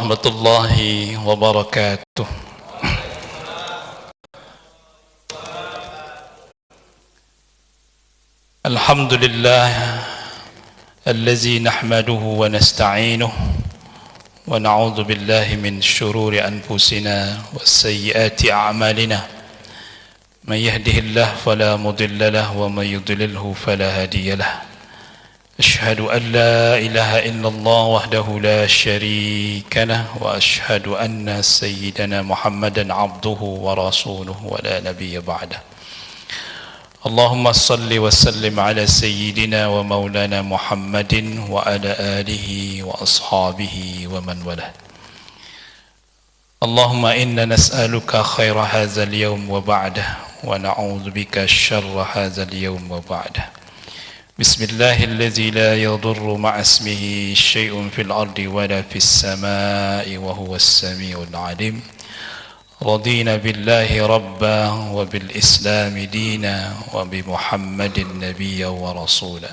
warahmatullahi wabarakatuh. Alhamdulillah allazi nahmaduhu wa nasta'inuhu wa na'udzu billahi min shururi anfusina wa sayyiati a'malina. Man yahdihillahu fala mudilla lahu wa man yudlilhu fala hadiya lahu. أشهد أن لا إله إلا الله وحده لا شريك له وأشهد أن سيدنا محمدا عبده ورسوله ولا نبي بعده. اللهم صل وسلم على سيدنا ومولانا محمد وعلى آله وأصحابه ومن والاه. اللهم إنا نسألك خير هذا اليوم وبعده ونعوذ بك شر هذا اليوم وبعده. بسم الله الذي لا يضر مع اسمه شيء في الأرض ولا في السماء وهو السميع العليم. رضينا بالله ربا وبالإسلام دينا وبمحمد نبيا ورسولا.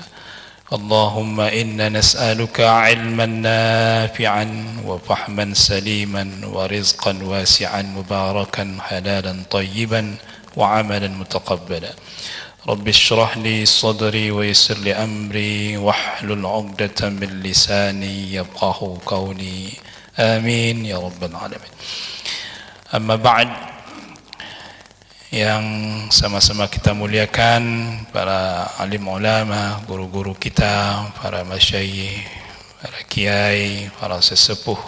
اللهم إنا نسألك علما نافعا وفهما سليما ورزقا واسعا مباركا حلالا طيبا وعملا متقبلا. رب اشرح لي صدري ويسر لي أمري واحلل عقدة من لساني يفقهوا قولي آمين ya rabbal alamin. Amma ba'd, yang sama-sama kita muliakan para alim ulama, guru-guru kita, para masyayikh, para kiai, para sesepuh,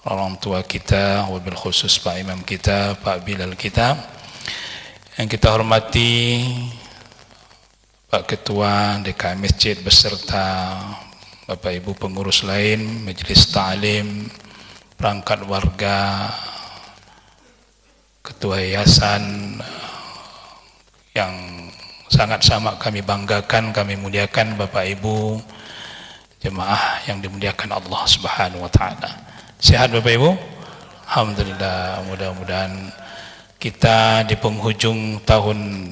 orang tua kita, wabil khusus Pak Imam kita, Pak Bilal kita, yang kita hormati Pak Ketua DKM Masjid beserta Bapak Ibu pengurus lain, Majelis Ta'lim, perangkat warga, Ketua Yayasan, yang sangat sama kami banggakan, kami muliakan Bapak Ibu, jemaah yang dimuliakan Allah Subhanahu wa taala. Sehat Bapak Ibu? Alhamdulillah, mudah-mudahan kita di penghujung tahun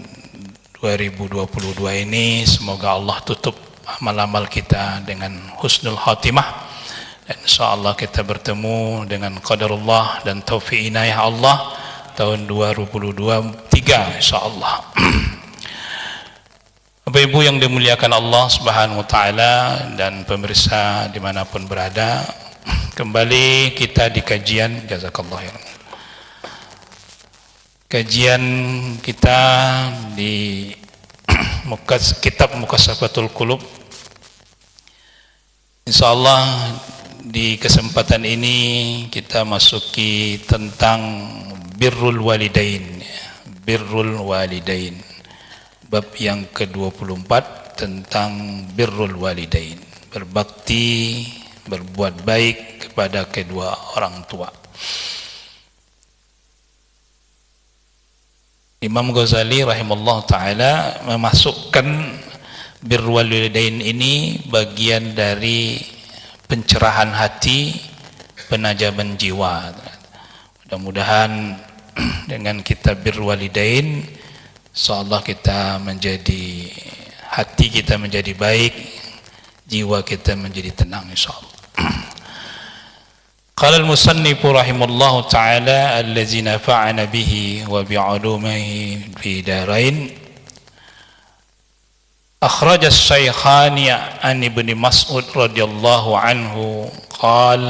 2022 ini semoga Allah tutup amal-amal kita dengan husnul khatimah, dan insyaallah kita bertemu dengan qadarullah dan taufik inayah Allah tahun 2023 insyaallah. Bapak Ibu yang dimuliakan Allah Subhanahu wa taala dan pemirsa dimanapun berada, kembali kita di kajian jazakallahu khairan. Kajian kita di kitab Mukassafatul Qulub. Insyaallah di kesempatan ini kita masuki tentang birrul walidain. Birrul walidain. Bab yang ke-24 tentang birrul walidain. Berbakti, berbuat baik kepada kedua orang tua. Imam Ghazali rahimahullah ta'ala memasukkan birrul walidain ini bagian dari pencerahan hati, penajaman jiwa. Mudah-mudahan dengan kita birrul walidain, insyaallah kita menjadi, hati kita menjadi baik, jiwa kita menjadi tenang insyaallah. قال المصنف رحمه الله تعالى الذي نفعنا به وبعلومه في دارين. أخرج الشيخان عن ابن مسعود رضي الله عنه قال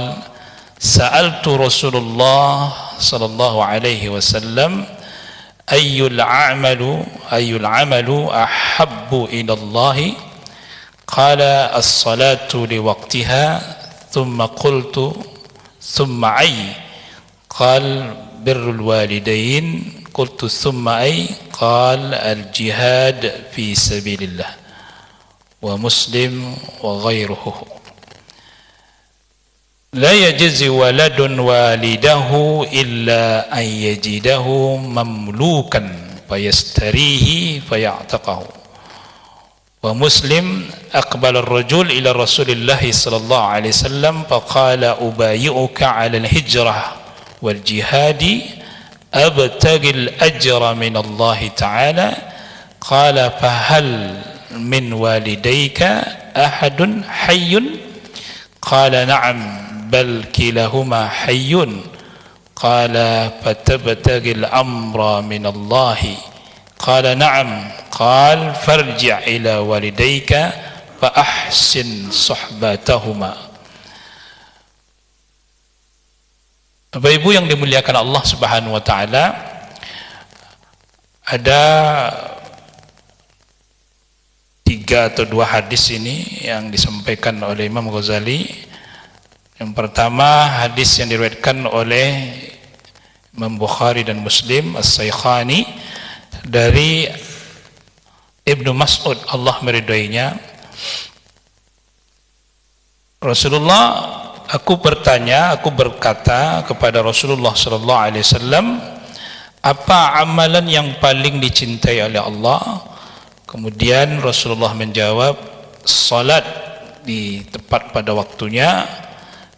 سألت رسول الله صلى الله عليه وسلم أي العمل أحب إلى الله قال الصلاة لوقتها ثم قلت ثم أي قال بر الوالدين قلت ثم أي قال الجهاد في سبيل الله ومسلم وغيره. لا يجزي ولد والده إلا أن يجده مملوكا فيستريه فيعتقه. ومسلم أقبل الرجل إلى رسول الله صلى الله عليه وسلم فقال أبايعك على الهجرة والجهاد أبتغي الأجر من الله تعالى. قال فهل من والديك أحد حي؟ قال نعم bal kilahuma hayyun. Qala fatabtagil amra min Allah. Qala na'am. Qal farji' ila walidayka fa ahsin suhbatahuma. Bapak Ibu yang dimuliakan Allah Subhanahu wa taala, ada 3 atau 2 hadis ini yang disampaikan oleh Imam Ghazali. Yang pertama, hadis yang diriwayatkan oleh Imam Bukhari dan Muslim As-Saikhani dari Ibnu Mas'ud, Allah meridainya. Rasulullah, aku berkata kepada Rasulullah sallallahu alaihi wasallam, apa amalan yang paling dicintai oleh Allah? Kemudian Rasulullah menjawab, salat di tepat pada waktunya.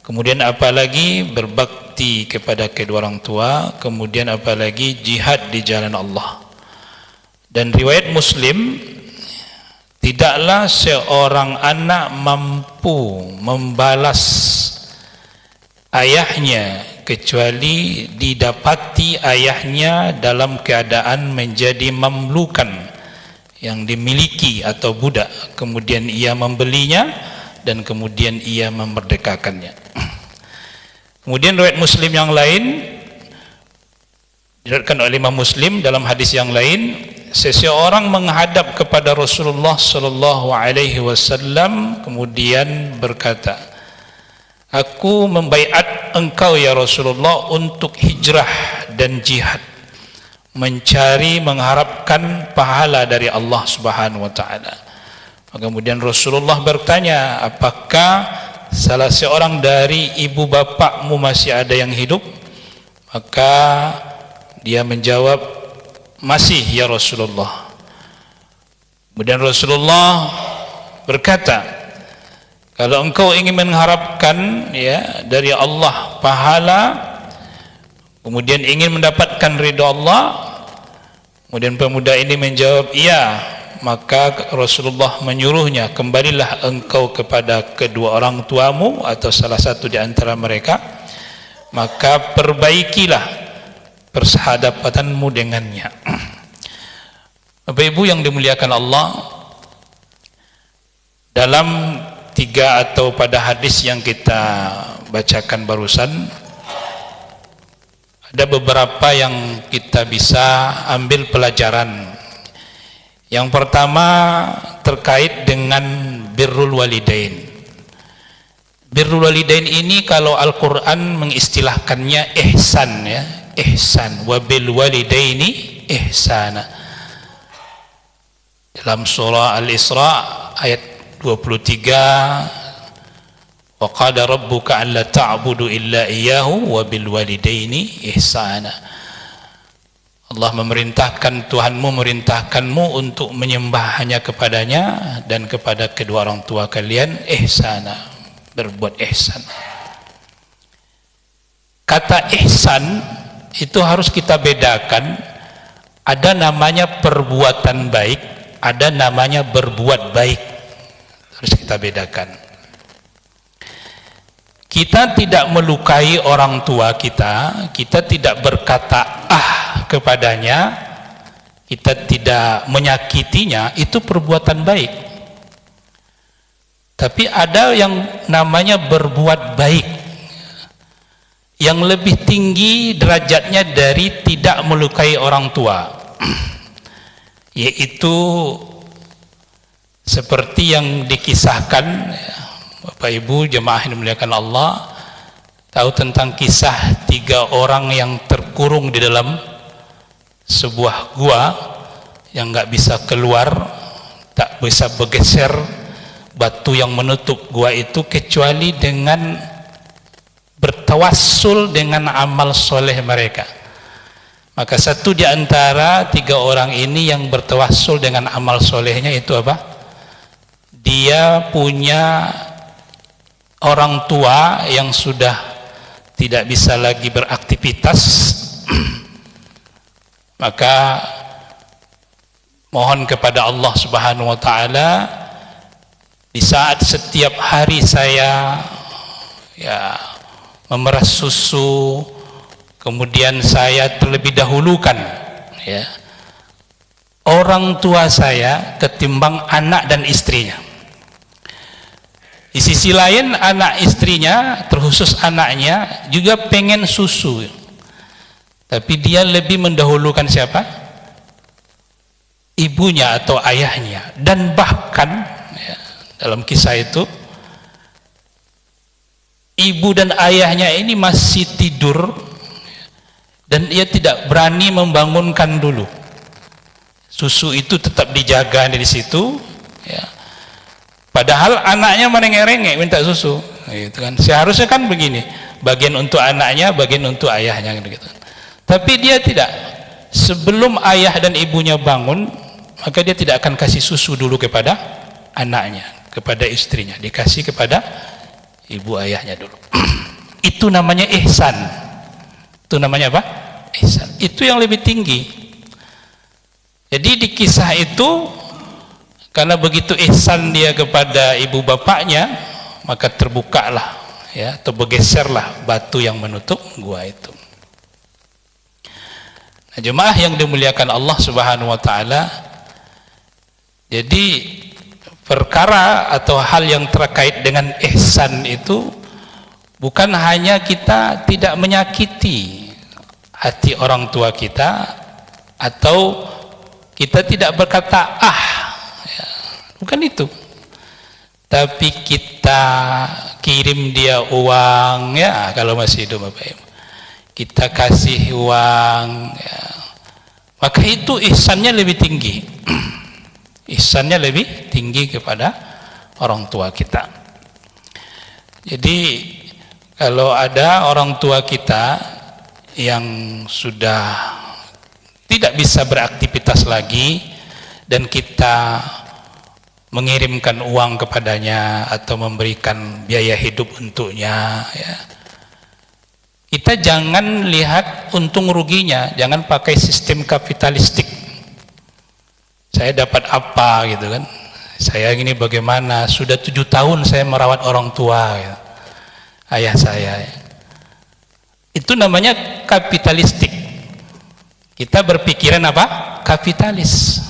Kemudian apalagi berbakti kepada kedua orang tua. Kemudian apalagi jihad di jalan Allah. Dan riwayat Muslim, tidaklah seorang anak mampu membalas ayahnya kecuali didapati ayahnya dalam keadaan menjadi mamlukan, yang dimiliki atau budak, kemudian ia membelinya dan kemudian ia memerdekakannya. Kemudian riwayat Muslim yang lain, diriwayatkan oleh Imam Muslim dalam hadis yang lain, seseorang menghadap kepada Rasulullah sallallahu alaihi wasallam kemudian berkata, aku membaiat engkau ya Rasulullah untuk hijrah dan jihad, mencari mengharapkan pahala dari Allah Subhanahu wa taala. Kemudian Rasulullah bertanya, apakah salah seorang dari ibu bapakmu masih ada yang hidup? Maka dia menjawab, masih ya Rasulullah. Kemudian Rasulullah berkata, kalau engkau ingin mengharapkan dari Allah pahala, kemudian ingin mendapatkan ridha Allah, kemudian pemuda ini menjawab iya, maka Rasulullah menyuruhnya, kembalilah engkau kepada kedua orang tuamu atau salah satu di antara mereka, maka perbaikilah persahadapatanmu dengannya. Bapak Ibu yang dimuliakan Allah, dalam 3 atau pada hadis yang kita bacakan barusan, ada beberapa yang kita bisa ambil pelajaran. Yang pertama terkait dengan birrul walidain. Birrul walidain ini kalau Al-Quran mengistilahkannya ihsan, ya, ihsan, wabil walidaini ihsana. Dalam surah Al-Isra ayat 23, wa qala rabbuka alla ta'budu illa iyyahu wabil walidaini ihsana. Allah memerintahkan, Tuhanmu memerintahkanmu untuk menyembah hanya kepadanya dan kepada kedua orang tua kalian ihsana, berbuat ihsan. Kata ihsan itu harus kita bedakan. Ada namanya perbuatan baik, ada namanya berbuat baik. Harus kita bedakan. Kita tidak melukai orang tua kita, kita tidak berkata kepadanya, kita tidak menyakitinya, itu perbuatan baik. Tapi ada yang namanya berbuat baik, yang lebih tinggi derajatnya dari tidak melukai orang tua, yaitu seperti yang dikisahkan, Bapak Ibu jemaah yang dimuliakan Allah tahu tentang kisah 3 orang yang terkurung di dalam sebuah gua yang nggak bisa keluar, tak bisa bergeser batu yang menutup gua itu kecuali dengan bertawassul dengan amal soleh mereka. Maka satu di antara 3 orang ini yang bertawassul dengan amal solehnya itu apa? Dia punya orang tua yang sudah tidak bisa lagi beraktivitas, maka mohon kepada Allah Subhanahu wa taala, di saat setiap hari saya memeras susu, kemudian saya terlebih dahulukan ya orang tua saya ketimbang anak dan istrinya. Di sisi lain anak istrinya, terkhusus anaknya juga pengen susu, tapi dia lebih mendahulukan siapa? Ibunya atau ayahnya. Dan bahkan ya, dalam kisah itu ibu dan ayahnya ini masih tidur dan ia tidak berani membangunkan dulu. Susu itu tetap dijaga di situ ya. Padahal anaknya merengek-rengek minta susu gitu kan. Seharusnya kan begini, bagian untuk anaknya, bagian untuk ayahnya gitu. Tapi dia tidak. Sebelum ayah dan ibunya bangun, maka dia tidak akan kasih susu dulu kepada anaknya, kepada istrinya, dikasih kepada ibu ayahnya dulu. Itu namanya ihsan. Itu namanya apa? Ihsan. Itu yang lebih tinggi. Jadi di kisah itu, karena begitu ihsan dia kepada ibu bapaknya, maka terbukalah ya, atau bergeserlah batu yang menutup gua itu. Nah, jemaah yang dimuliakan Allah Subhanahu wa taala, jadi perkara atau hal yang terkait dengan ihsan itu bukan hanya kita tidak menyakiti hati orang tua kita, atau kita tidak berkata ya, bukan itu, tapi kita kirim dia uang ya, kalau masih hidup Bapak Ibu, kita kasih uang ya, maka itu ihsannya lebih tinggi. Ihsannya lebih tinggi kepada orang tua kita. Jadi kalau ada orang tua kita yang sudah tidak bisa beraktivitas lagi dan kita mengirimkan uang kepadanya atau memberikan biaya hidup untuknya ya, kita jangan lihat untung ruginya, jangan pakai sistem kapitalistik. Saya dapat apa gitu kan, saya ini bagaimana, sudah 7 tahun saya merawat orang tua ya, ayah saya ya. Itu namanya kapitalistik. Kita berpikiran apa? Kapitalis.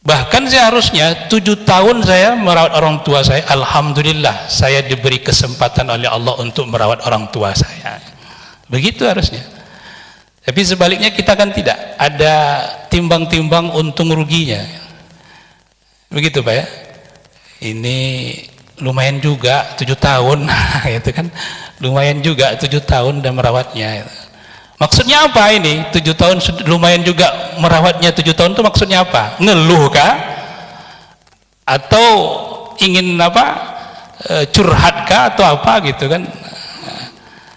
Bahkan seharusnya 7 tahun saya merawat orang tua saya, alhamdulillah saya diberi kesempatan oleh Allah untuk merawat orang tua saya. Begitu harusnya. Tapi sebaliknya kita kan tidak ada timbang-timbang untung ruginya. Begitu Pak ya. Ini lumayan juga 7 tahun gitu kan. Lumayan juga 7 tahun dan merawatnya gitu. Maksudnya apa ini? 7 tahun lumayan juga merawatnya 7 tahun itu maksudnya apa? Ngeluh kah? Atau ingin apa? Curhat kah atau apa gitu kan?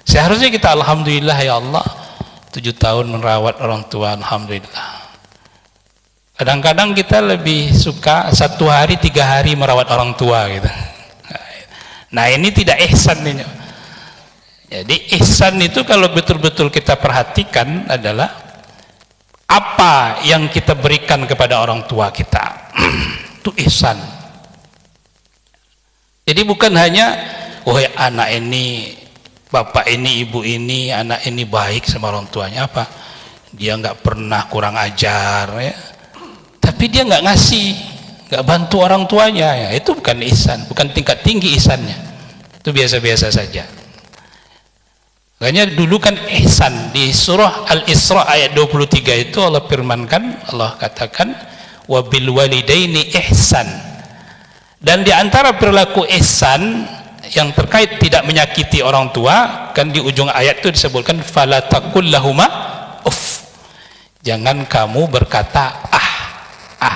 Seharusnya kita alhamdulillah ya Allah 7 tahun merawat orang tua, alhamdulillah. Kadang-kadang kita lebih suka 1 hari 3 hari merawat orang tua gitu. Nah ini tidak ihsan ini. Jadi ihsan itu kalau betul-betul kita perhatikan adalah apa yang kita berikan kepada orang tua kita. Itu ihsan. Jadi bukan hanya oh ya, anak ini, bapak ini, ibu ini, anak ini baik sama orang tuanya, apa? Dia nggak pernah kurang ajar ya. Tapi dia nggak ngasih, nggak bantu orang tuanya ya. Itu bukan ihsan, bukan tingkat tinggi ihsannya. Itu biasa-biasa saja. Makanya dulu kan ihsan di surah Al-Isra ayat 23 itu Allah firmankan, Allah katakan wabil walidaini ihsan. Dan di antara perilaku ihsan yang terkait tidak menyakiti orang tua, kan di ujung ayat itu disebutkan fala taqul lahuma uff. Jangan kamu berkata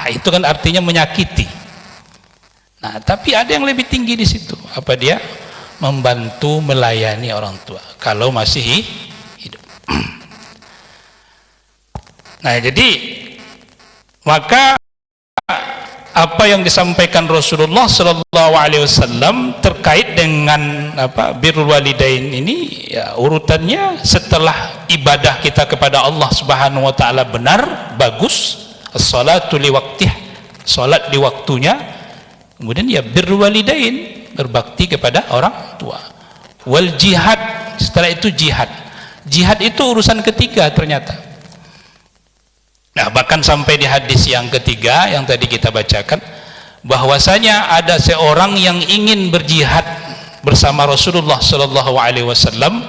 itu kan artinya menyakiti. Nah, tapi ada yang lebih tinggi di situ. Apa dia? Membantu melayani orang tua kalau masih hidup. Nah, jadi maka apa yang disampaikan Rasulullah Sallallahu Alaihi Wasallam terkait dengan apa birrul walidain ini ya, urutannya setelah ibadah kita kepada Allah Subhanahu Wa Taala benar bagus, as-salatu li waqtih, salat di waktunya, kemudian ya birrul walidain, berbakti kepada orang tua. wal jihad, setelah itu jihad. Jihad itu urusan ketiga ternyata. Nah, bahkan sampai di hadis yang ketiga yang tadi kita bacakan, bahwasanya ada seorang yang ingin berjihad bersama Rasulullah sallallahu alaihi wasallam.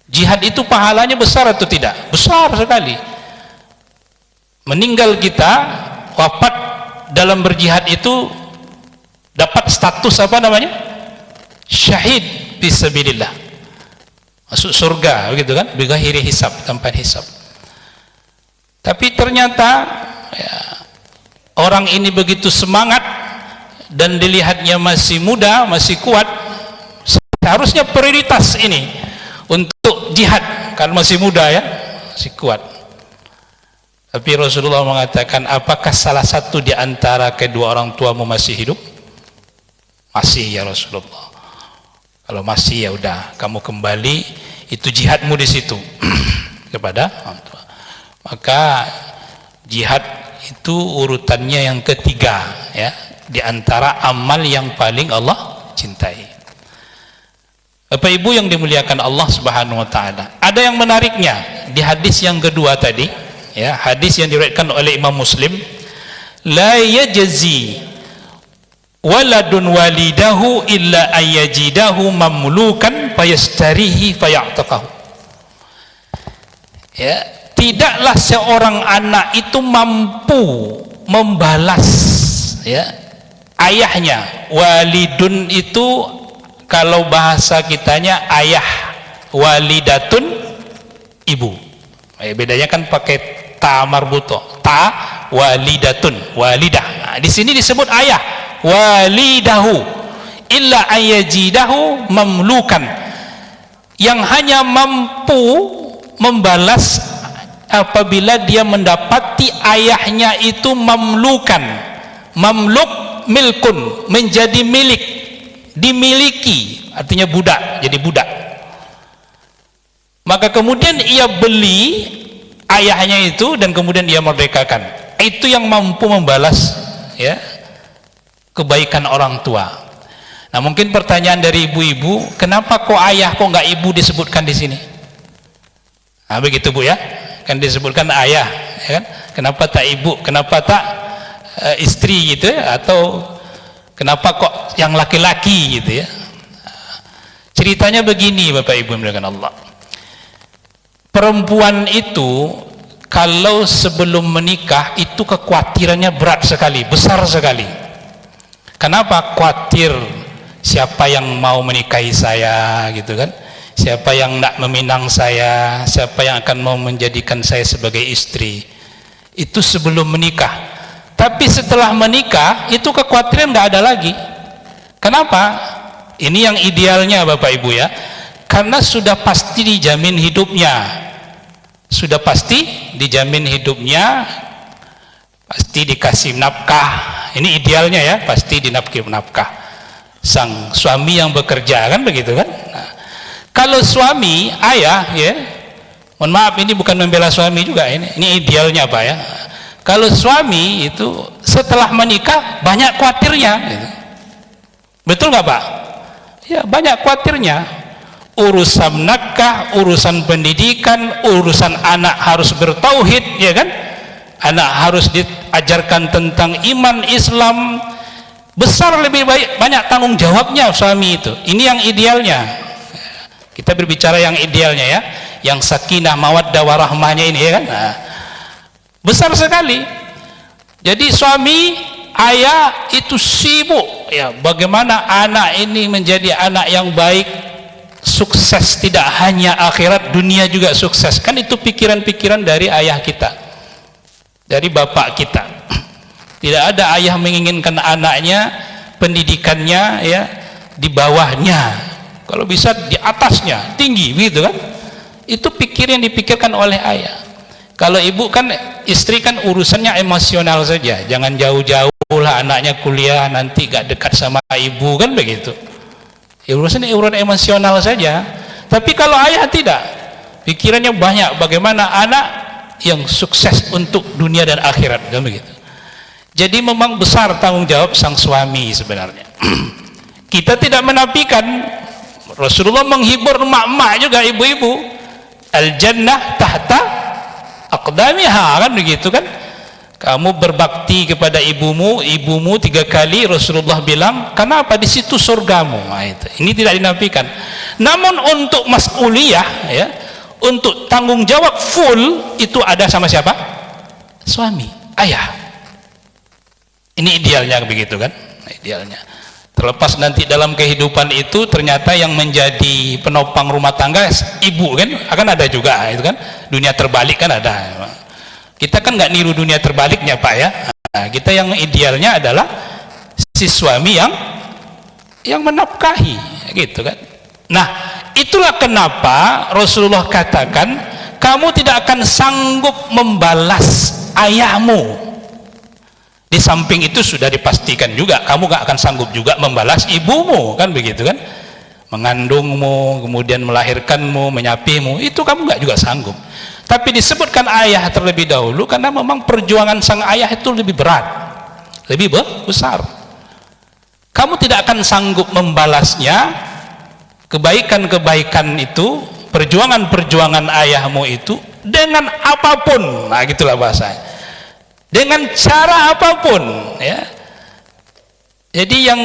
Jihad itu pahalanya besar atau tidak? Besar sekali. Meninggal kita, wafat dalam berjihad itu dapat status apa namanya? Syahid fisabilillah. Masuk surga, begitu kan? Bighairi hisab, tanpa hisab. Tapi ternyata ya, orang ini begitu semangat dan dilihatnya masih muda, masih kuat. Seharusnya prioritas ini untuk jihad karena masih muda ya, masih kuat. Tapi Rasulullah mengatakan, apakah salah satu di antara kedua orang tuamu masih hidup? Masih ya Rasulullah. Kalau masih ya udah, kamu kembali, itu jihadmu di situ kepada orang tua. Maka jihad itu urutannya yang ketiga ya, di antara amal yang paling Allah cintai. Bapak Ibu yang dimuliakan Allah Subhanahu wa taala. Ada yang menariknya di hadis yang kedua tadi, ya, hadis yang diriwayatkan oleh Imam Muslim, la yajzi waladun walidahu illa ayyajidahu mamlukan fayastarihi faya'taqahu. Ya, tidaklah seorang anak itu mampu membalas ya ayahnya. Walidun itu kalau bahasa kitanya ayah, walidatun ibu. Bedanya kan pakai ta marbuto, ta walidatun, walidah. Nah, di sini disebut ayah, walidahu illa ayajidahu mamlukan, yang hanya mampu membalas apabila dia mendapati ayahnya itu mamlukan. Mamluk milkun, menjadi milik, dimiliki, artinya budak, jadi budak. Maka kemudian ia beli ayahnya itu dan kemudian ia merdekakan. Itu yang mampu membalas ya kebaikan orang tua. Nah, mungkin pertanyaan dari ibu-ibu, kenapa kok ayah, kok nggak ibu disebutkan di sini? Nah, begitu Bu ya, kan disebutkan ayah, ya kan? Kenapa tak ibu? Kenapa tak istri gitu ya? Atau kenapa kok yang laki-laki gitu ya? Ceritanya begini Bapak Ibu yang dimuliakan Allah. Perempuan itu kalau sebelum menikah itu kekhawatirannya berat sekali, besar sekali. Kenapa? Khawatir siapa yang mau menikahi saya gitu kan, siapa yang nak meminang saya, siapa yang akan mau menjadikan saya sebagai istri. Itu sebelum menikah. Tapi setelah menikah itu kekhawatiran nggak ada lagi. Kenapa? Ini yang idealnya Bapak Ibu ya, karena sudah pasti dijamin hidupnya. Sudah pasti dijamin hidupnya, pasti dikasih nafkah. Ini idealnya ya, pasti dinafkahi nafkah sang suami yang bekerja, kan begitu kan. Nah, kalau suami ayah ya, mohon maaf ini bukan membela suami juga, ini idealnya Pak ya. Kalau suami itu setelah menikah banyak khawatirnya gitu. Betul nggak Pak? Ya, banyak khawatirnya. Urusan nakah, urusan pendidikan, urusan anak harus bertauhid, ya kan? Anak harus diajarkan tentang iman Islam. Besar, lebih banyak tanggung jawabnya suami itu. Ini yang idealnya. Kita berbicara yang idealnya ya, yang sakinah mawaddah warahmahnya ini ya kan. Nah, besar sekali. Jadi suami, ayah itu sibuk ya, bagaimana anak ini menjadi anak yang baik, sukses, tidak hanya akhirat, dunia juga sukses. Kan itu pikiran-pikiran dari ayah kita, dari bapak kita. Tidak ada ayah menginginkan anaknya pendidikannya ya di bawahnya, kalau bisa di atasnya, tinggi begitu kan. Itu pikir yang dipikirkan oleh ayah. Kalau ibu kan, istri kan urusannya emosional saja, jangan jauh-jauh lah anaknya kuliah nanti gak dekat sama ibu, kan begitu. Urusan emosional saja. Tapi kalau ayah tidak, pikirannya banyak bagaimana anak yang sukses untuk dunia dan akhirat, kan begitu. Jadi memang besar tanggung jawab sang suami sebenarnya. Kita tidak menafikan Rasulullah menghibur emak-emak juga, ibu-ibu. Al jannah tahta aqdamiha, kan begitu kan. Kamu berbakti kepada ibumu 3 kali, Rasulullah bilang, kenapa? Di situ surgamu. Nah, itu. Ini tidak dinafikan. Namun untuk mas'uliyah, ya, untuk tanggung jawab full itu ada sama siapa? Suami, ayah. Ini idealnya begitu kan? Idealnya. Terlepas nanti dalam kehidupan itu ternyata yang menjadi penopang rumah tangga ibu kan, akan ada juga itu kan. Dunia terbalik kan ada. Kita kan nggak niru dunia terbaliknya Pak ya. Nah, kita yang idealnya adalah si suami yang menafkahi gitu kan. Nah, itulah kenapa Rasulullah katakan kamu tidak akan sanggup membalas ayahmu. Di samping itu sudah dipastikan juga kamu gak akan sanggup juga membalas ibumu, kan begitu kan. Mengandungmu, kemudian melahirkanmu, menyapimu, itu kamu gak juga sanggup. Tapi disebutkan ayah terlebih dahulu karena memang perjuangan sang ayah itu lebih berat, lebih besar. Kamu tidak akan sanggup membalasnya, kebaikan-kebaikan itu, perjuangan-perjuangan ayahmu itu dengan apapun. Nah gitulah bahasanya, dengan cara apapun ya. Jadi yang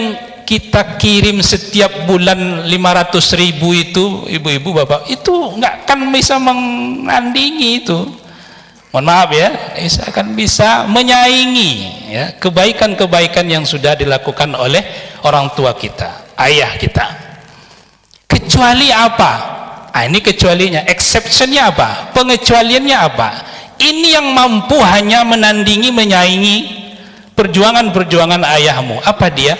kita kirim setiap bulan 500.000 itu, ibu-ibu bapak, itu nggak akan bisa menandingi itu, mohon maaf ya, akan bisa menyaingi ya kebaikan-kebaikan yang sudah dilakukan oleh orang tua kita, ayah kita. Kecuali apa? Nah, ini kecualinya, exceptionnya apa? Pengecualiannya apa? Ini yang mampu hanya menandingi, menyaingi perjuangan-perjuangan ayahmu. Apa dia?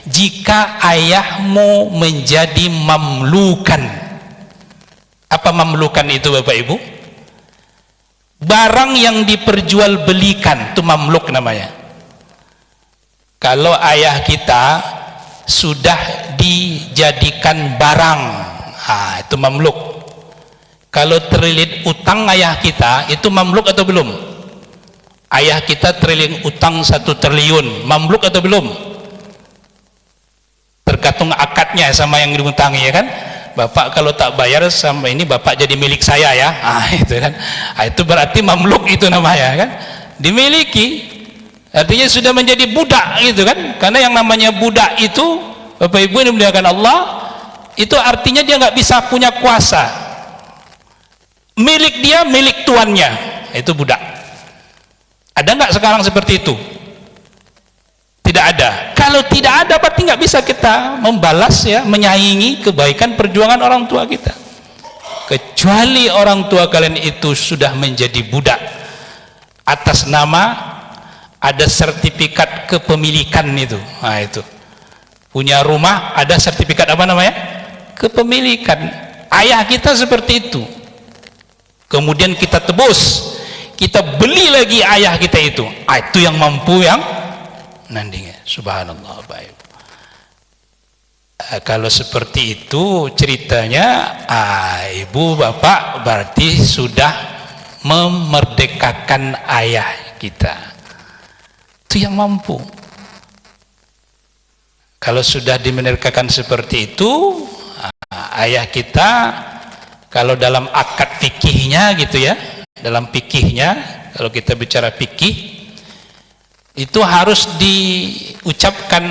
Jika ayahmu menjadi mamlukan. Apa mamlukan itu Bapak Ibu? Barang yang diperjualbelikan, itu mamluk namanya. Kalau ayah kita sudah dijadikan barang, nah, itu mamluk. Kalau terlilit utang ayah kita, itu mamluk atau belum? Ayah kita terlilit utang 1 triliun, mamluk atau belum? Tergantung akadnya sama yang diutangi ya kan. Bapak kalau tak bayar sama ini, bapak jadi milik saya ya. Itu kan. Itu berarti mamluk itu namanya kan. Dimiliki. Artinya sudah menjadi budak gitu kan. Karena yang namanya budak itu, Bapak Ibu yang dimuliakan Allah, itu artinya dia nggak bisa punya kuasa. Milik dia, milik tuannya. Itu budak. Ada nggak sekarang seperti itu? Tidak ada. Kalau tidak ada, berarti nggak bisa kita membalas ya, menyaingi kebaikan perjuangan orang tua kita. Kecuali orang tua kalian itu sudah menjadi budak atas nama ada sertifikat kepemilikan itu. Nah itu. Punya rumah ada sertifikat apa namanya? Kepemilikan. Ayah kita seperti itu. Kemudian kita tebus, kita beli lagi ayah kita itu. Itu yang mampu yang nandingnya. Subhanallah baik. Kalau seperti itu ceritanya, ibu bapak berarti sudah memerdekakan ayah kita. Itu yang mampu. Kalau sudah dimerdekakan seperti itu, ayah kita, kalau dalam akad fikihnya gitu ya, dalam fikihnya, kalau kita bicara fikih, itu harus diucapkan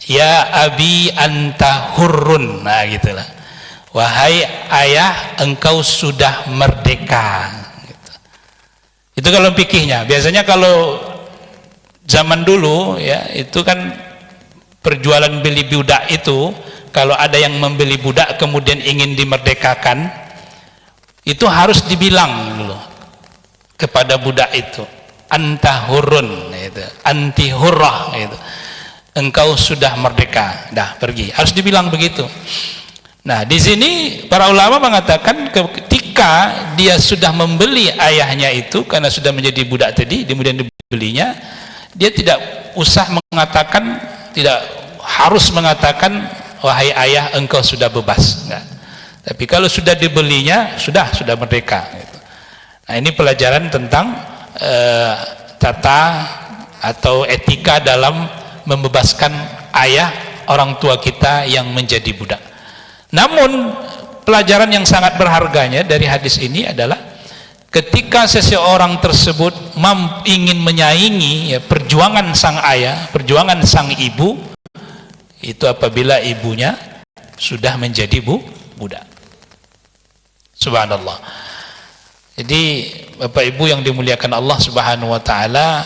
ya abi anta hurrun. Nah gitulah, wahai ayah engkau sudah merdeka gitu. Itu kalau fikihnya. Biasanya kalau zaman dulu ya, itu kan perjualan beli budak itu, kalau ada yang membeli budak kemudian ingin dimerdekakan, itu harus dibilang dulu kepada budak itu, anta hurun, gitu. Anti hurrah, gitu. Engkau sudah merdeka, dah pergi. Harus dibilang begitu. Nah, di sini para ulama mengatakan ketika dia sudah membeli ayahnya itu karena sudah menjadi budak tadi, kemudian dibelinya, dia tidak usah mengatakan, tidak harus mengatakan wahai ayah engkau sudah bebas, enggak. Tapi kalau sudah dibelinya, sudah merdeka, gitu. Nah, ini pelajaran tentang tata atau etika dalam membebaskan ayah orang tua kita yang menjadi budak. Namun pelajaran yang sangat berharganya dari hadis ini adalah ketika seseorang tersebut ingin menyaingi perjuangan sang ayah, perjuangan sang ibu, itu apabila ibunya sudah menjadi budak. Subhanallah. Jadi Bapak Ibu yang dimuliakan Allah Subhanahu wa taala,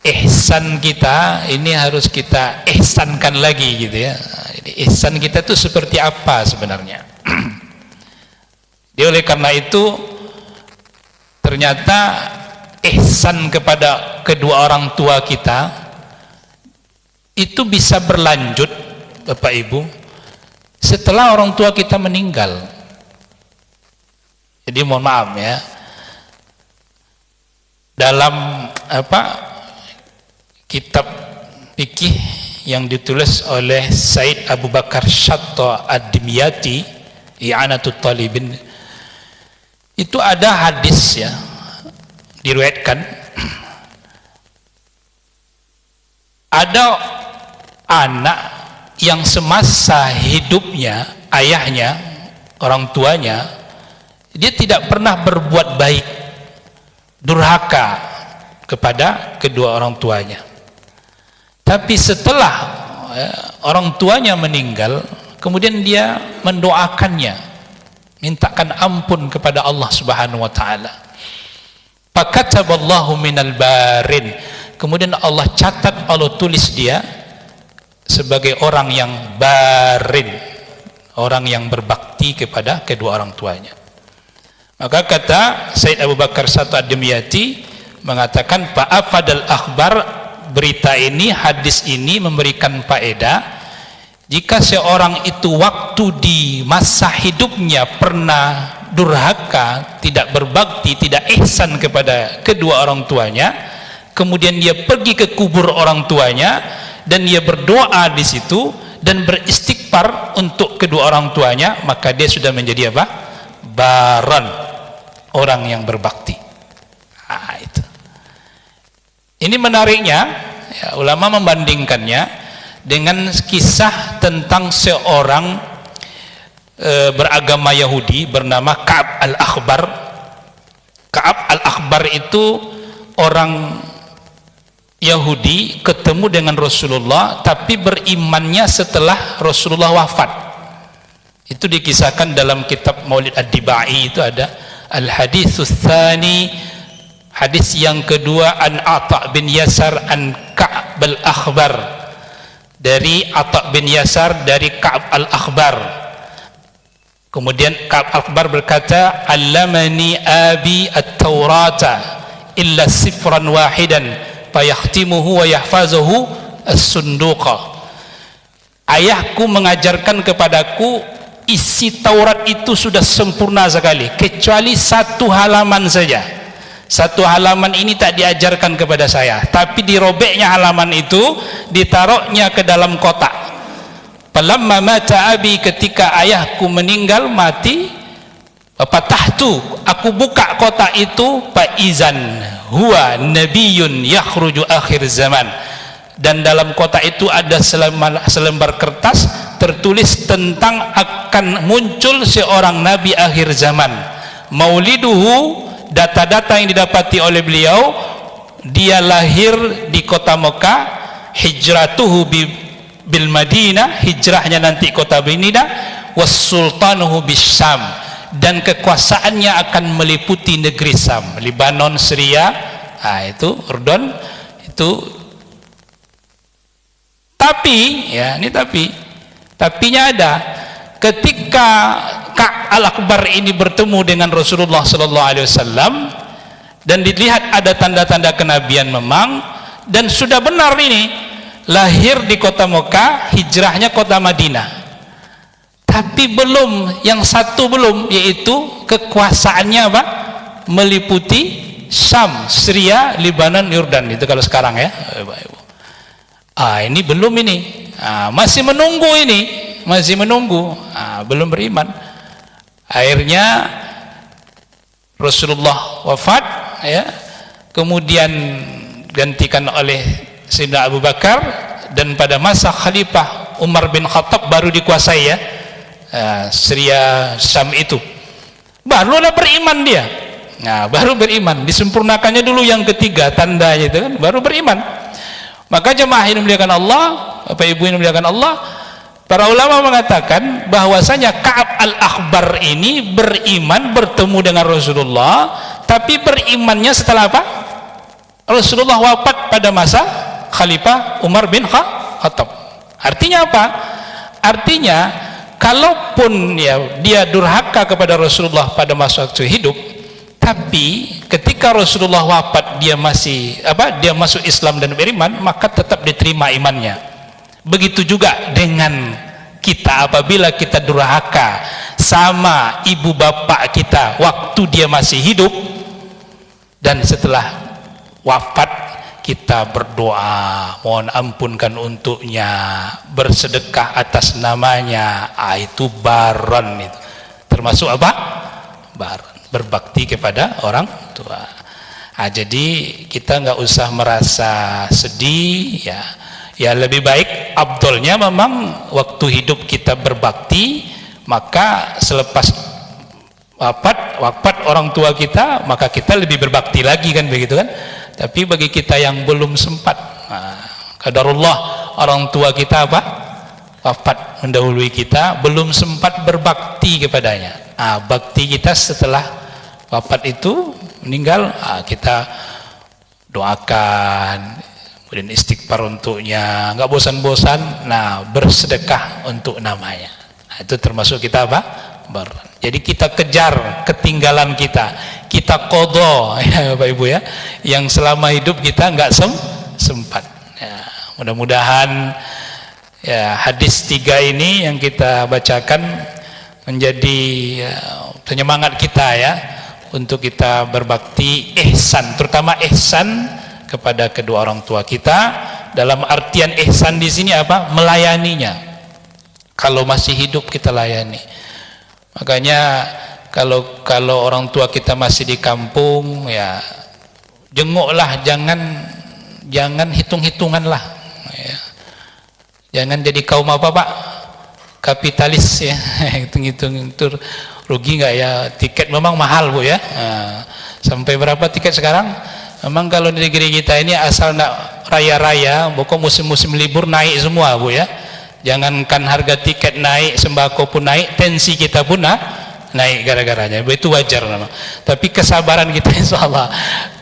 ihsan kita ini harus kita ihsankan lagi gitu ya. Jadi ihsan kita itu seperti apa sebenarnya? Jadi oleh karena itu ternyata ihsan kepada kedua orang tua kita itu bisa berlanjut Bapak Ibu setelah orang tua kita meninggal. Jadi mohon maaf ya, dalam kitab fikih yang ditulis oleh Said Abu Bakar Shatta Ad-Dimyati, I'anatut Talibin, itu ada hadis ya, diriwayatkan ada anak yang semasa hidupnya ayahnya, orang tuanya, dia tidak pernah berbuat baik, durhaka kepada kedua orang tuanya. Tapi setelah orang tuanya meninggal, kemudian dia mendoakannya, mintakan ampun kepada Allah Subhanahu wa taala. Fakataballahu minal barin, kemudian Allah catat, Allah tulis dia sebagai orang yang barin, orang yang berbakti kepada kedua orang tuanya. Maka kata Said Abu Bakar Shatta Ad-Dimyati mengatakan, fa'afadal akhbar, berita ini, hadis ini memberikan faedah jika seorang itu waktu di masa hidupnya pernah durhaka, tidak berbakti, tidak ihsan kepada kedua orang tuanya, kemudian dia pergi ke kubur orang tuanya dan dia berdoa di situ dan beristighfar untuk kedua orang tuanya, maka dia sudah menjadi apa? Baran, orang yang berbakti. Nah, itu. Ini menariknya ya, ulama membandingkannya dengan kisah tentang seorang beragama Yahudi bernama Ka'ab al-Akhbar. Ka'ab al-Akhbar itu orang Yahudi ketemu dengan Rasulullah, tapi berimannya setelah Rasulullah wafat. Itu dikisahkan dalam kitab Maulid Ad-Dibai, itu ada Al-Haditsus Tsani, hadis yang kedua, an Atha bin Yasar an Ka'ab al-Akhbar, dari Atha bin Yasar dari Ka'ab al-Akhbar. Kemudian Ka'ab al-Akhbar berkata, allamani abi at-Taurata illa sifran wahidan fayakhtimuhu wa yahfazuhu as-sunduqa. Ayahku mengajarkan kepadaku isi Taurat itu sudah sempurna sekali, kecuali satu halaman saja. Satu halaman ini tak diajarkan kepada saya, tapi dirobeknya halaman itu, ditaruhnya ke dalam kotak. Falamma mata abi, ketika ayahku meninggal, mati, fatahtu, aku buka kotak itu, faizan huwa nabiyyun yakhruju akhir zaman, dan dalam kotak itu ada selembar kertas tertulis tentang akan muncul seorang nabi akhir zaman. Mauliduhu, data-data yang didapati oleh beliau, dia lahir di kota Mekah, hijratuhu bil Madinah, hijrahnya nanti kota Madinah, was sultanuhu bis Syam, dan kekuasaannya akan meliputi negeri Syam, Lebanon, Syria, itu Urdun, itu. Tapi ya, ini tapinya ada. Ketika Ka'ab al-Akhbar ini bertemu dengan Rasulullah sallallahu alaihi wasallam dan dilihat ada tanda-tanda kenabian memang, dan sudah benar ini lahir di kota Mekah, hijrahnya kota Madinah. Tapi belum, yang satu belum, yaitu kekuasaannya apa? Meliputi Syam, Syria, Lebanon, Yordan. Itu kalau sekarang ya. Ini belum ini. Masih menunggu ini, masih menunggu, belum beriman. Akhirnya Rasulullah wafat ya, kemudian gantikan oleh Sayyidina Abu Bakar, dan pada masa Khalifah Umar bin Khattab baru dikuasai ya. Syria, Syam itu. Barulah beriman dia. Nah, baru beriman. Disempurnakannya dulu yang ketiga tandanya itu kan, baru beriman. Maka jemaah yang dimuliakan Allah, Bapak Ibu yang dimuliakan Allah, para ulama mengatakan bahwasanya Ka'ab al-Akhbar ini beriman bertemu dengan Rasulullah, tapi berimannya setelah apa? Rasulullah wafat pada masa Khalifah Umar bin Khattab. Artinya apa? Artinya kalaupun ya dia durhaka kepada Rasulullah pada masa waktu hidup, tapi ketika Rasulullah wafat dia masih dia masuk Islam dan beriman, maka tetap diterima imannya. Begitu juga dengan kita, apabila kita durhaka sama ibu bapak kita waktu dia masih hidup, dan setelah wafat kita berdoa mohon ampunkan untuknya, bersedekah atas namanya, itu baron, itu termasuk apa? Baron, berbakti kepada orang tua. Jadi kita nggak usah merasa sedih ya. Ya lebih baik afdolnya memang waktu hidup kita berbakti, maka selepas wafat orang tua kita maka kita lebih berbakti lagi kan, begitu kan. Tapi bagi kita yang belum sempat, qadarullah orang tua kita wafat mendahului kita, belum sempat berbakti kepadanya. Bakti kita setelah wafat itu meninggal, kita doakan, kemudian istighfar untuknya, nggak bosan-bosan, bersedekah untuk namanya. Itu termasuk kita Jadi kita kejar ketinggalan kita qadha ya Bapak Ibu ya, yang selama hidup kita nggak sempat. Ya, mudah-mudahan ya hadis 3 ini yang kita bacakan menjadi penyemangat kita ya untuk kita berbakti, ihsan, terutama ihsan kepada kedua orang tua kita. Dalam artian ihsan di sini melayaninya. Kalau masih hidup kita layani. Makanya kalau orang tua kita masih di kampung ya jenguklah, jangan hitung-hitungan lah ya. Jangan jadi kaum kapitalis ya, hitung-hitung itu rugi nggak ya, tiket memang mahal Bu ya. Sampai berapa tiket sekarang? Memang kalau di negeri kita ini asal nak raya-raya, pokok musim-musim libur naik semua Bu ya. Jangankan harga tiket naik, sembako pun naik, tensi kita pun naik gara-garanya. Itu wajar memang. Tapi kesabaran kita insyaallah.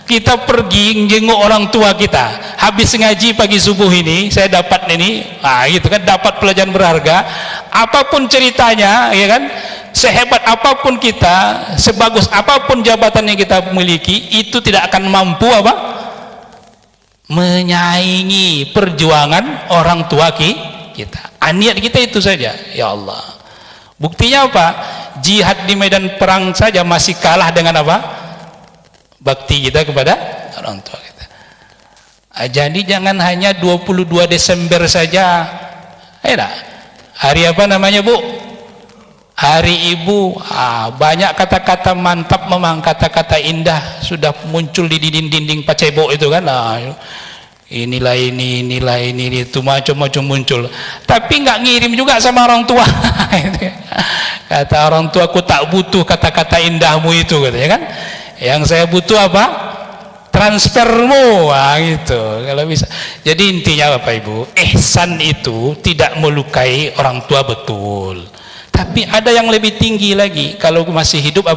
Kita pergi jenguk orang tua kita. Habis ngaji pagi subuh ini, saya dapat ini, gitu kan, dapat pelajaran berharga. Apapun ceritanya, ya kan, sehebat apapun kita, sebagus apapun jabatan yang kita miliki, itu tidak akan mampu menyaingi perjuangan orang tua kita. Niat kita itu saja, ya Allah. Buktinya apa? Jihad di medan perang saja masih kalah dengan bakti kita kepada orang tua kita. Jadi jangan hanya 22 Desember saja. Hari Bu? Hari Ibu. Banyak kata-kata mantap memang, kata-kata indah sudah muncul di dinding-dinding Pacebo itu kan. Inilah ini itu macam-macam muncul, tapi nggak ngirim juga sama orang tua. Kata orang tua, aku tak butuh kata-kata indahmu itu, katanya kan. Yang saya butuh transfermu, gitu kalau bisa. Jadi intinya Bapak Ibu, ihsan itu tidak melukai orang tua betul, tapi ada yang lebih tinggi lagi. Kalau masih hidup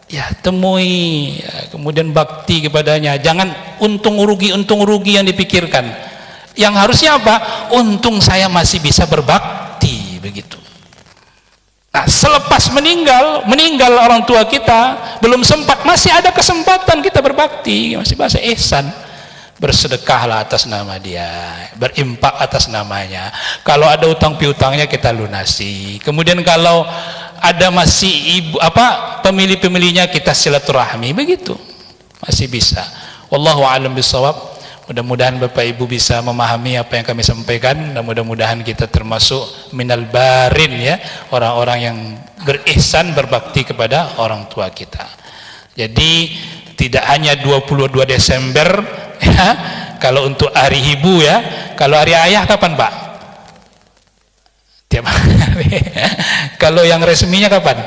ya temui, ya, kemudian bakti kepadanya. Jangan untung rugi yang dipikirkan. Yang harusnya untung saya masih bisa berbakti, begitu. Selepas meninggal orang tua kita, belum sempat, masih ada kesempatan kita berbakti, masih bahasa ihsan. Bersedekahlah atas nama dia, berimpak atas namanya. Kalau ada utang piutangnya kita lunasi. Kemudian kalau ada masih pemilih-pemilihnya kita silaturahmi, begitu masih bisa. Wallahu a'lam bishawab. Mudah-mudahan Bapak Ibu bisa memahami apa yang kami sampaikan, dan mudah-mudahan kita termasuk minal barin ya, orang-orang yang berihsan, berbakti kepada orang tua kita. Jadi tidak hanya 22 Desember ya, kalau untuk hari ibu ya. Kalau hari ayah kapan Pak? tiap hari. Kalau yang resminya kapan?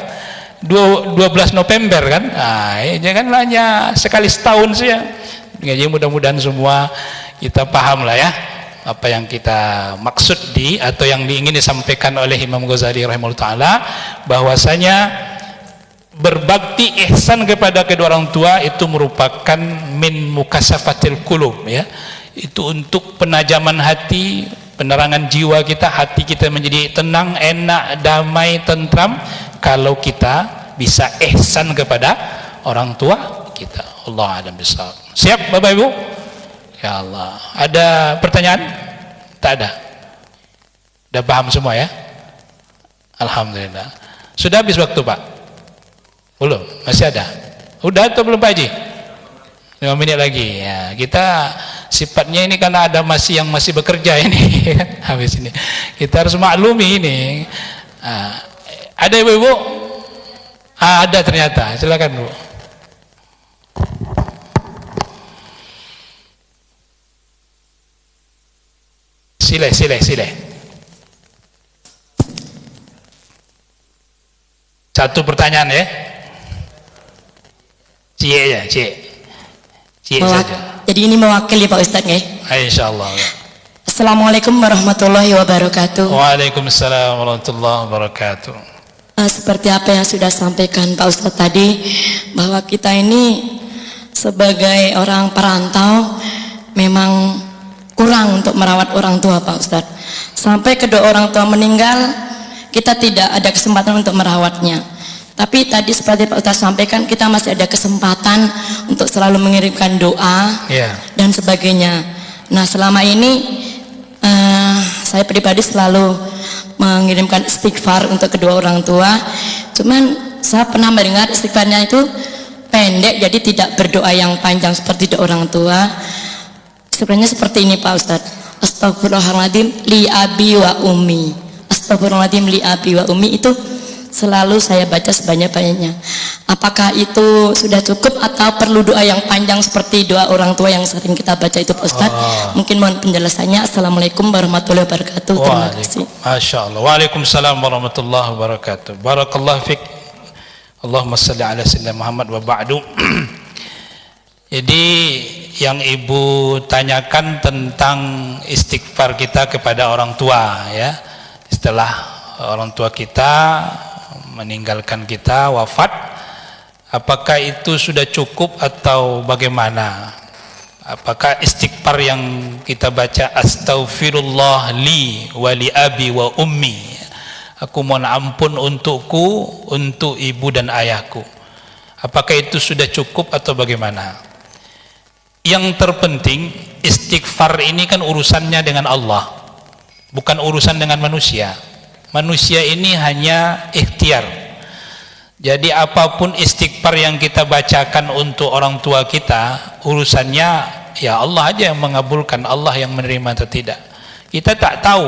12 November kan? Nah, jangan hanya sekali setahun saja. Jadi mudah-mudahan semua kita paham lah ya apa yang kita maksud atau yang ingin disampaikan oleh Imam Ghazali rahimahullah taala, bahwasanya berbakti ihsan kepada kedua orang tua itu merupakan min mukasafatil qulub ya. Itu untuk penajaman hati, penerangan jiwa kita, hati kita menjadi tenang, enak, damai, tentram kalau kita bisa ihsan kepada orang tua kita. Allah a'lam bishawab. Siap Bapak Ibu? Ya Allah. Ada pertanyaan? Tak ada. Sudah paham semua ya? Alhamdulillah. Sudah habis waktu Pak? Belum? Masih ada? Udah atau belum Pak Haji? 5 menit lagi ya. Kita sifatnya ini karena ada yang masih bekerja ini habis ini kita harus maklumi ini. Ada ibu-ibu? Ada ternyata. Silakan Bu. Sile. Satu pertanyaan ya. Cie saja. Jadi ini mewakili Pak Ustadz nggih? Insyaallah. Assalamualaikum warahmatullahi wabarakatuh. Waalaikumsalam warahmatullahi wabarakatuh. Seperti apa yang sudah sampaikan Pak Ustadz tadi, bahwa kita ini sebagai orang perantau memang kurang untuk merawat orang tua Pak Ustadz. Sampai kedua orang tua meninggal, kita tidak ada kesempatan untuk merawatnya. Tapi tadi seperti Pak Ustadz sampaikan, kita masih ada kesempatan untuk selalu mengirimkan doa dan sebagainya. Nah selama ini saya pribadi selalu mengirimkan istighfar untuk kedua orang tua. Cuman saya pernah mendengar istighfarnya itu pendek, jadi tidak berdoa yang panjang seperti doa orang tua. Sebenarnya seperti ini Pak Ustadz. Astagfirullahaladzim li abi wa ummi. Astagfirullahaladzim li abi wa ummi itu selalu saya baca sebanyak-banyaknya. Apakah itu sudah cukup atau perlu doa yang panjang seperti doa orang tua yang sering kita baca itu Pak Ustadz? Mungkin mohon penjelasannya. Assalamualaikum warahmatullahi wabarakatuh. Terima kasih. Masya Allah. Waalaikumsalam warahmatullahi wabarakatuh. Barakallahu fiqh. Allahumma salli ala sayyidina Muhammad wa ba'du. Jadi yang ibu tanyakan tentang istighfar kita kepada orang tua ya, setelah orang tua kita meninggalkan kita, wafat, apakah itu sudah cukup atau bagaimana? Apakah istighfar yang kita baca astaghfirullah li wa li abi wa ummi, aku mohon ampun untukku, untuk ibu dan ayahku, apakah itu sudah cukup atau bagaimana? Yang terpenting istighfar ini kan urusannya dengan Allah, bukan urusan dengan manusia. Manusia ini hanya ikhtiar. Jadi apapun istighfar yang kita bacakan untuk orang tua kita, urusannya ya Allah aja yang mengabulkan, Allah yang menerima atau tidak. Kita tak tahu.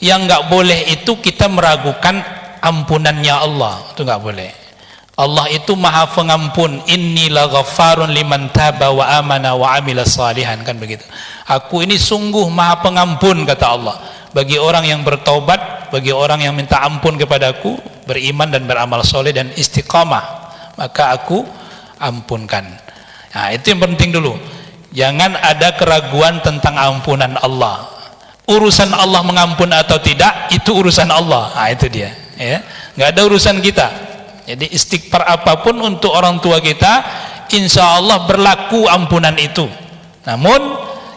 Yang nggak boleh itu kita meragukan ampunannya Allah, itu nggak boleh. Allah itu maha pengampun. Inni laghaffarun liman taba wa amana wa amila salihan, kan begitu. Aku ini sungguh maha pengampun, kata Allah, bagi orang yang bertaubat, bagi orang yang minta ampun kepadaku, beriman dan beramal soleh dan istiqamah, maka aku ampunkan. Nah, itu yang penting dulu. Jangan ada keraguan tentang ampunan Allah. Urusan Allah mengampun atau tidak, itu urusan Allah. Nah, itu dia ya. Nggak ada urusan kita. Jadi istighfar apapun untuk orang tua kita, insya Allah berlaku ampunan itu. Namun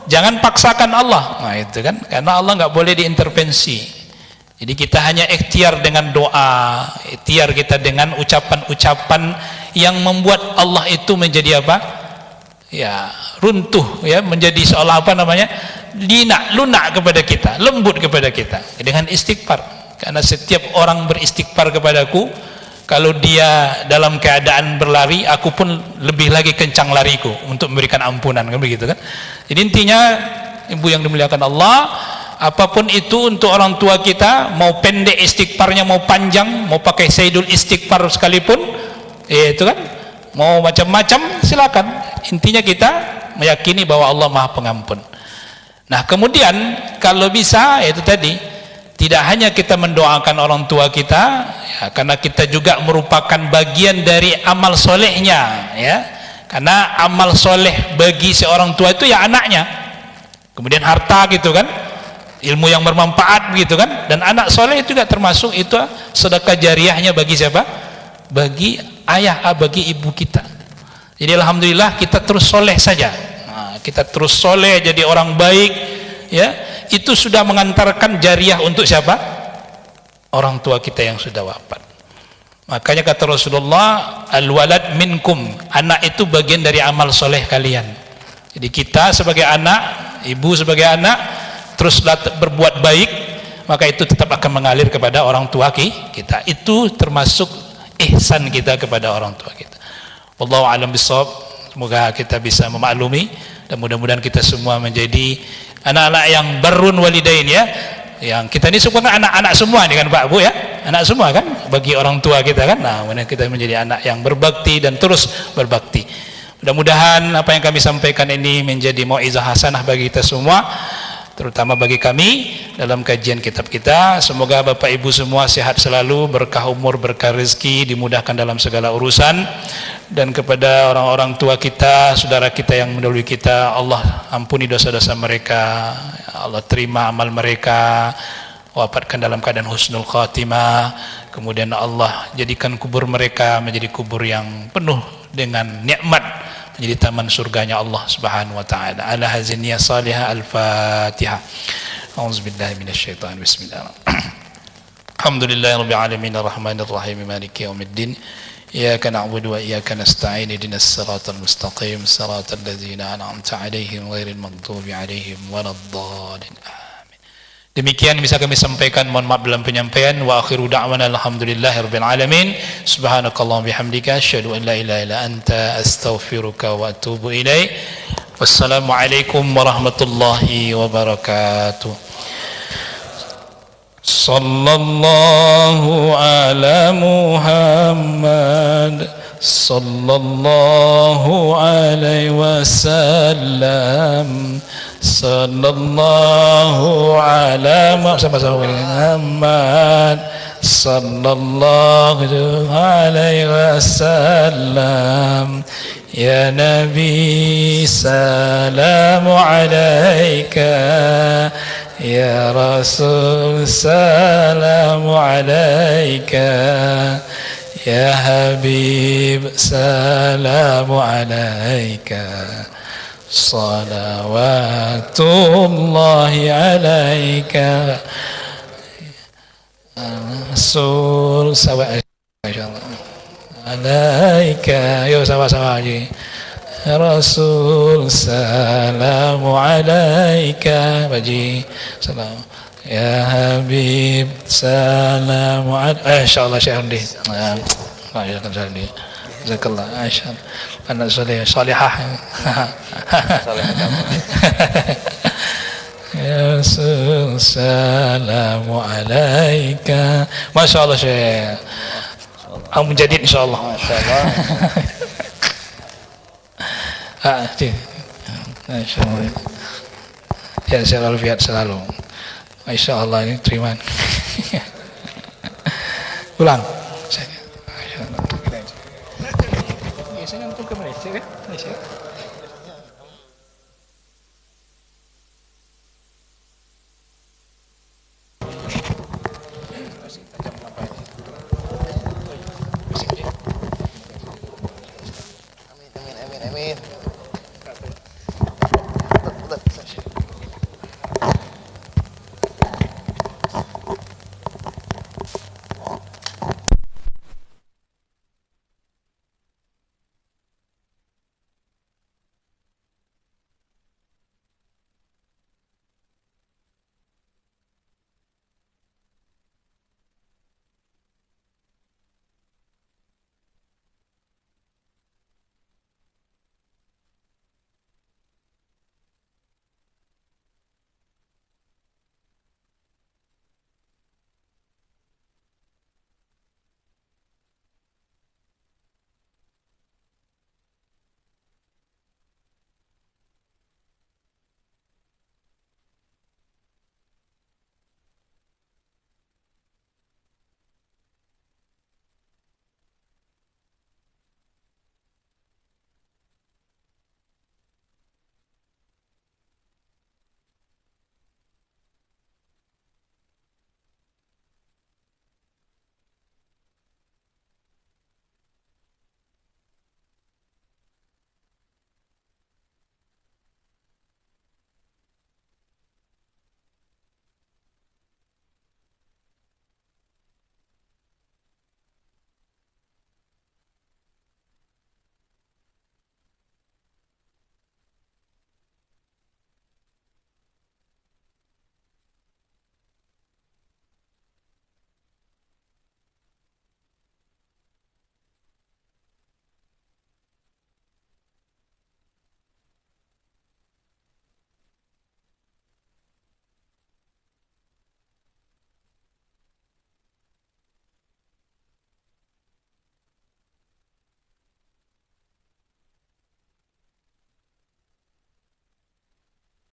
jangan paksakan Allah. Nah itu kan, karena Allah nggak boleh diintervensi. Jadi kita hanya ikhtiar dengan doa, ikhtiar kita dengan ucapan-ucapan yang membuat Allah itu menjadi apa? Ya runtuh, ya menjadi seolah apa namanya? Lunak kepada kita, lembut kepada kita dengan istighfar. Karena setiap orang beristighfar kepadaku, kalau dia dalam keadaan berlari, aku pun lebih lagi kencang lariku untuk memberikan ampunan, kan begitu kan? Jadi intinya, ibu yang dimuliakan Allah, apapun itu untuk orang tua kita, mau pendek istighfarnya, mau panjang, mau pakai sayyidul istighfar sekalipun, itu kan, mau macam-macam, silakan. Intinya kita meyakini bahwa Allah Maha Pengampun. Nah kemudian kalau bisa, itu tadi, tidak hanya kita mendoakan orang tua kita, ya, karena kita juga merupakan bagian dari amal solehnya, ya. Karena amal soleh bagi seorang tua itu ya anaknya, kemudian harta gitu kan, ilmu yang bermanfaat gitu kan, dan anak soleh juga termasuk itu sedekah jariahnya bagi siapa? Bagi ayah, bagi ibu kita. Jadi alhamdulillah kita terus soleh saja. Nah, kita terus soleh jadi orang baik, ya. Itu sudah mengantarkan jariah untuk siapa? Orang tua kita yang sudah wafat. Makanya kata Rasulullah, al-walad minkum, anak itu bagian dari amal soleh kalian. Jadi kita sebagai anak, ibu sebagai anak, teruslah berbuat baik, maka itu tetap akan mengalir kepada orang tua kita. Itu termasuk ihsan kita kepada orang tua kita. Wallahu a'lam bishawab. Semoga kita bisa memaklumi, dan mudah-mudahan kita semua menjadi anak-anak yang barrun walidain, ya. Yang kita ini semua kan anak-anak semua nih kan Pak Bu, ya, anak semua kan bagi orang tua kita kan. Nah, kemudian kita menjadi anak yang berbakti dan terus berbakti. Mudah-mudahan apa yang kami sampaikan ini menjadi mau'izah hasanah bagi kita semua, terutama bagi kami dalam kajian kitab kita. Semoga Bapak Ibu semua sehat selalu, berkah umur, berkah rezeki, dimudahkan dalam segala urusan. Dan kepada orang-orang tua kita, saudara kita yang mendahului kita, Allah ampuni dosa-dosa mereka, Allah terima amal mereka, wafatkan dalam keadaan husnul khatimah. Kemudian Allah jadikan kubur mereka menjadi kubur yang penuh dengan nikmat, menjadi taman surganya Allah Subhanahu wa taala. Ala haziniyah salihah. Al-Fatihah. A'udzubillahi minasyaitonir rajim. Bismillahirrahmanirrahim. Alhamdulillahirabbil alamin arrahmanir rahim maliki yaumiddin. إياك نعبد وإياك نستعين اهدنا الصراط المستقيم صراط الذين أنعمت عليهم غير المغضوب عليهم ولا الضالين آمين. Demikian bisa kami sampaikan, mohon maaf dalam penyampaian. Wa akhiru da'wana alhamdulillahirabbil alamin. Subhanakallahumma bihamdika asyhadu an la ilaha illa anta astaghfiruka wa atubu ilaik. Wassalamu alaikum warahmatullahi wabarakatuh. Sallallahu ala Muhammad sallallahu alaihi wasallam. Sallallahu ala Muhammad sallallahu alaihi wasallam. Ya Nabi salamu alaika, Ya Rasul salamu alaika, Ya Habib salamu alaika, salawatullahi alaika, Rasul sawa alaika. Yo sama-sama aja. Rasul salamu alaika, Baji salam. Ya Habib salamu alaika. Insyaallah Syekh Andi. Masyaallah Syekh Andi. Jazakallah. Insyaallah. Anak saleh salihah. Ya Rasul salamu alaika. Masyaallah Syekh. Am menjadi insyaallah. Masyaallah. Insyaallah. Ya selalu fiat selalu. Insyaallah ini terima. Ulang. Biasanya untuk ke Malaysia kan? Malaysia. Amin.